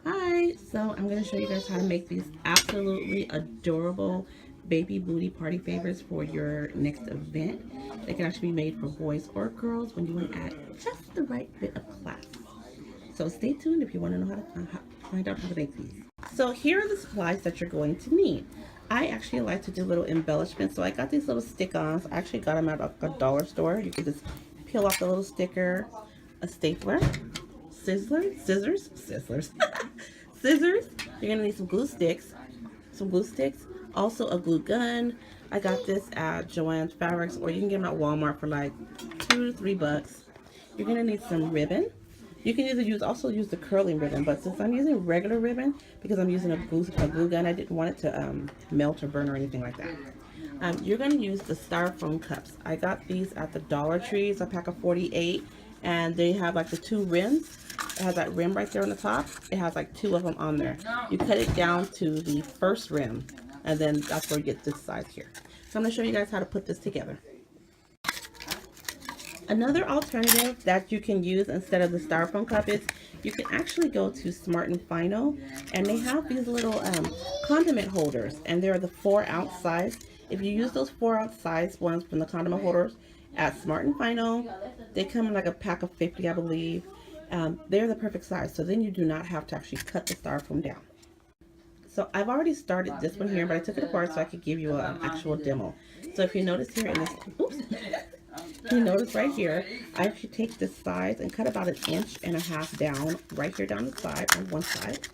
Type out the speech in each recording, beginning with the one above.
Hi, so I'm going to show you guys how to make these absolutely adorable baby booty party favors for your next event. They can actually be made for boys or girls when you want to add just the right bit of class. So stay tuned if you want to know how to find out how to make these. So here are the supplies that you're going to need. I actually like to do little embellishments, so I got these little stick-ons. I actually got them at a dollar store. You can just peel off the little sticker, a stapler, scissors, scissors. You're gonna need some glue sticks, also a glue gun. I got this at Joann's Fabrics, or you can get them at Walmart for like $2 to $3. You're gonna need some ribbon. You can also use the curling ribbon, but since I'm using regular ribbon because I'm using a glue gun, I didn't want it to melt or burn or anything like that. You're going to use the styrofoam cups. I got these at the Dollar Tree. It's a pack of 48, and they have like the two rims. It has that rim right there on the top. It has like two of them on there. You cut it down to the first rim, and then that's where you get this size here. So I'm going to show you guys how to put this together. Another alternative that you can use instead of the styrofoam cup is you can actually go to Smart and Final, and they have these little condiment holders, and they're the 4-ounce size. If you use those 4-ounce size ones from the condiment holders at Smart and Final, they come in like a pack of 50, I believe. They're the perfect size, so then you do not have to actually cut the styrofoam down. So I've already started this one here, but I took it apart so I could give you an actual demo. So if you notice here in this, oops, you notice right here, I actually take this size and cut about 1.5 inches down, right here down the side, on one side.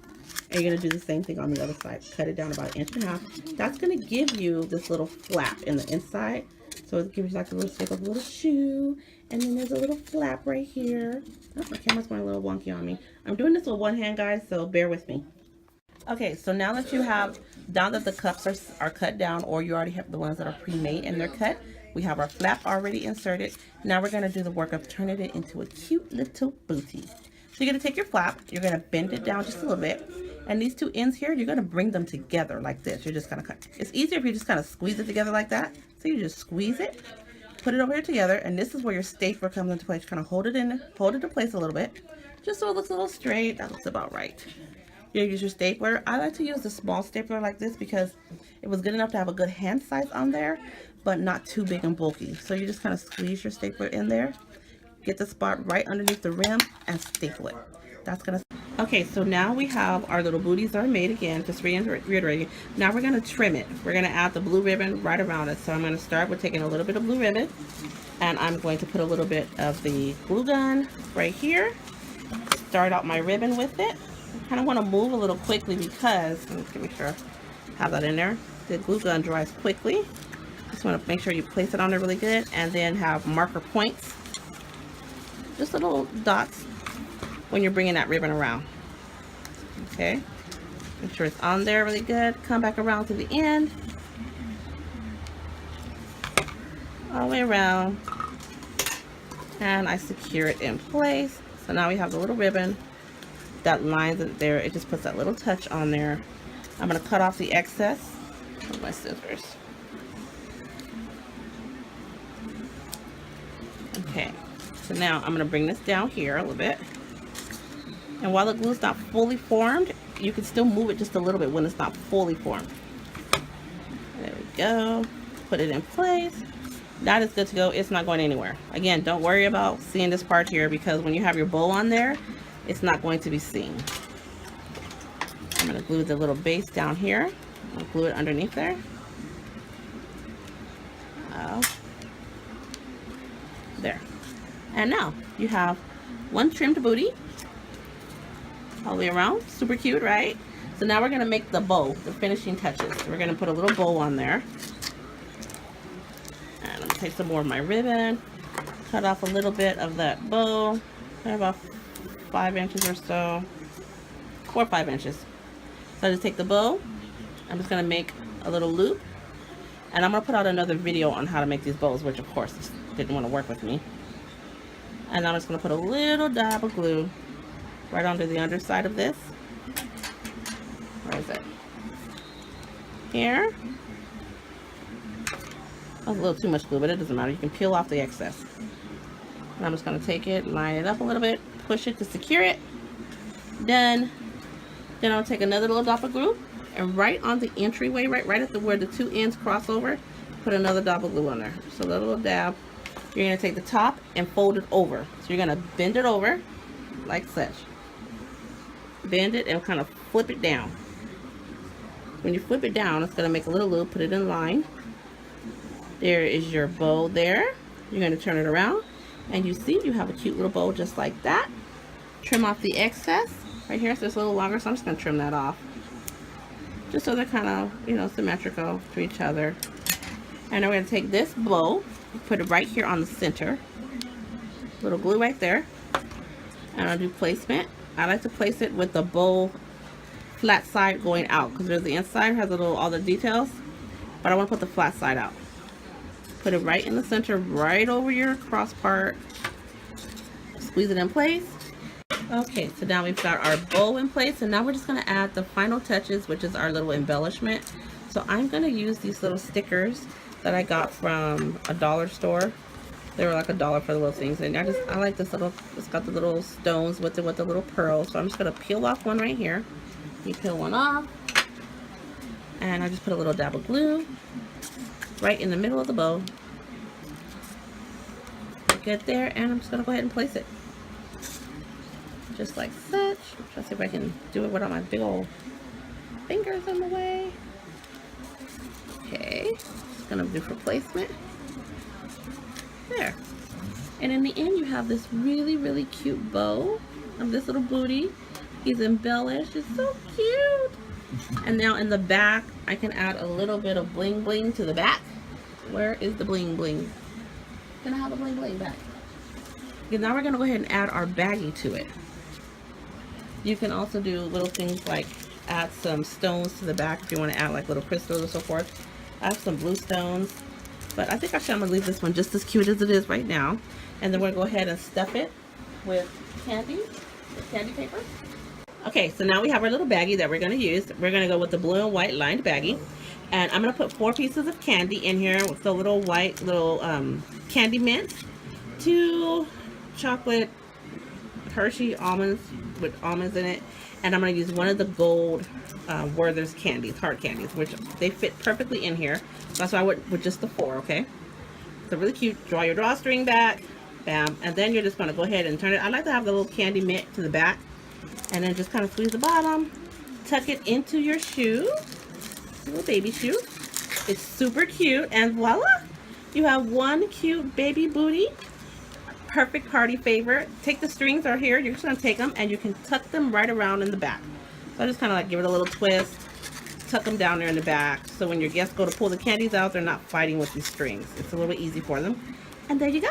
And you're going to do the same thing on the other side. Cut it down about 1.5 inches. That's going to give you this little flap in the inside. So it gives you like a little shape of a little shoe. And then there's a little flap right here. Oh, my camera's going a little wonky on me. I'm doing this with one hand, guys, so bear with me. Okay, so now that you have, now that the cups are cut down, or you already have the ones that are pre-made and they're cut, we have our flap already inserted. Now we're going to do the work of turning it into a cute little booty. So you're going to take your flap, you're going to bend it down just a little bit, and these two ends here, you're going to bring them together like this. You're just going to cut. It's easier if you just kind of squeeze it together like that. So you just squeeze it, put it over here together, and this is where your stapler comes into place. Kind of hold it in place a little bit, just so it looks a little straight. That looks about right. You use your stapler. I like to use a small stapler like this because it was good enough to have a good hand size on there, but not too big and bulky. So you just kind of squeeze your stapler in there, get the spot right underneath the rim, and staple it. That's gonna. Okay, so now we have our little booties that are made again. Just reiterating. Now we're gonna trim it. We're gonna add the blue ribbon right around it. So I'm gonna start with taking a little bit of blue ribbon, and I'm going to put a little bit of the glue gun right here. Start out my ribbon with it. I kind of want to move a little quickly because, let me make sure I have that in there. The glue gun dries quickly. Just want to make sure you place it on there really good, and then have marker points, just little dots when you're bringing that ribbon around. Okay, make sure it's on there really good. Come back around to the end, all the way around, and I secure it in place. So now we have the little ribbon that lines it there. It just puts that little touch on there. I'm going to cut off the excess with my scissors. Okay, so now I'm going to bring this down here a little bit. And while the glue's not fully formed, you can still move it just a little bit when it's not fully formed. There we go. Put it in place. That is good to go. It's not going anywhere. Again, don't worry about seeing this part here because when you have your bow on there, it's not going to be seen. I'm going to glue the little base down here. I'll glue it underneath there. There. And now you have one trimmed booty all the way around. Super cute, right? So now we're going to make the bow, the finishing touches. So we're going to put a little bow on there. And I'm going to take some more of my ribbon, cut off a little bit of that bow, about 5 inches or so, 4 or 5 inches. So I just take the bow, I'm just going to make a little loop, and I'm going to put out another video on how to make these bows, which of course didn't want to work with me. And I'm just going to put a little dab of glue right onto the underside of this. Where is it? Here. That's a little too much glue, but it doesn't matter. You can peel off the excess. And I'm just going to take it, line it up a little bit, push it to secure it. Done. Then I'll take another little dot of glue, and right on the entryway, right at the where the two ends cross over, put another dot of glue on there. So a little dab. You're gonna take the top and fold it over. So you're gonna bend it over like such. Bend it and kind of flip it down. When you flip it down, it's gonna make a little loop. Put it in line. There is your bow there. You're gonna turn it around, and you see you have a cute little bow just like that. Trim off the excess. Right here, so it's a little longer, so I'm just gonna trim that off. Just so they're kind of, you know, symmetrical to each other. And then we're gonna take this bow, put it right here on the center. Little glue right there. And I'll do placement. I like to place it with the bow flat side going out, because there's the inside has a little, all the details, but I want to put the flat side out. Put it right in the center, right over your cross part. Squeeze it in place. Okay, so now we've got our bow in place, and now we're just going to add the final touches, which is our little embellishment. So I'm going to use these little stickers that I got from a dollar store. They were like $1 for the little things, and I like this little, it's got the little stones with it, with the little pearls. So I'm just going to peel off one right here. You peel one off, and I just put a little dab of glue right in the middle of the bow. Get there, and I'm just going to go ahead and place it. Just like such. Let's see if I can do it without my big old fingers in the way. Okay, just gonna do for placement. There. And in the end, you have this really cute bow of this little booty. He's embellished. It's so cute. And now in the back, I can add a little bit of bling bling to the back. Where is the bling bling? Can I have the bling bling back? Okay, now we're gonna go ahead and add our baggie to it. You can also do little things like add some stones to the back if you want to add like little crystals or so forth. I have some blue stones, but I think actually I'm going to leave this one just as cute as it is right now. And then we're going to go ahead and stuff it with candy paper. Okay, so now we have our little baggie that we're going to use. We're going to go with the blue and white lined baggie. And I'm going to put 4 pieces of candy in here with the little white candy mints, 2 chocolate Hershey almonds with almonds in it, and I'm going to use one of the gold Werther's candies, hard candies, which they fit perfectly in here. So that's why I went with just the 4, okay? So really cute. Draw your drawstring back, bam, and then you're just going to go ahead and turn it. I like to have the little candy mint to the back, and then just kind of squeeze the bottom, tuck it into your shoe, little baby shoe. It's super cute, and voila, you have one cute baby booty. Perfect party favorite. Take the strings are here. You're just going to take them and you can tuck them right around in the back. So I just kind of like give it a little twist, tuck them down there in the back, so when your guests go to pull the candies out, they're not fighting with these strings. It's a little bit easy for them. And there you go.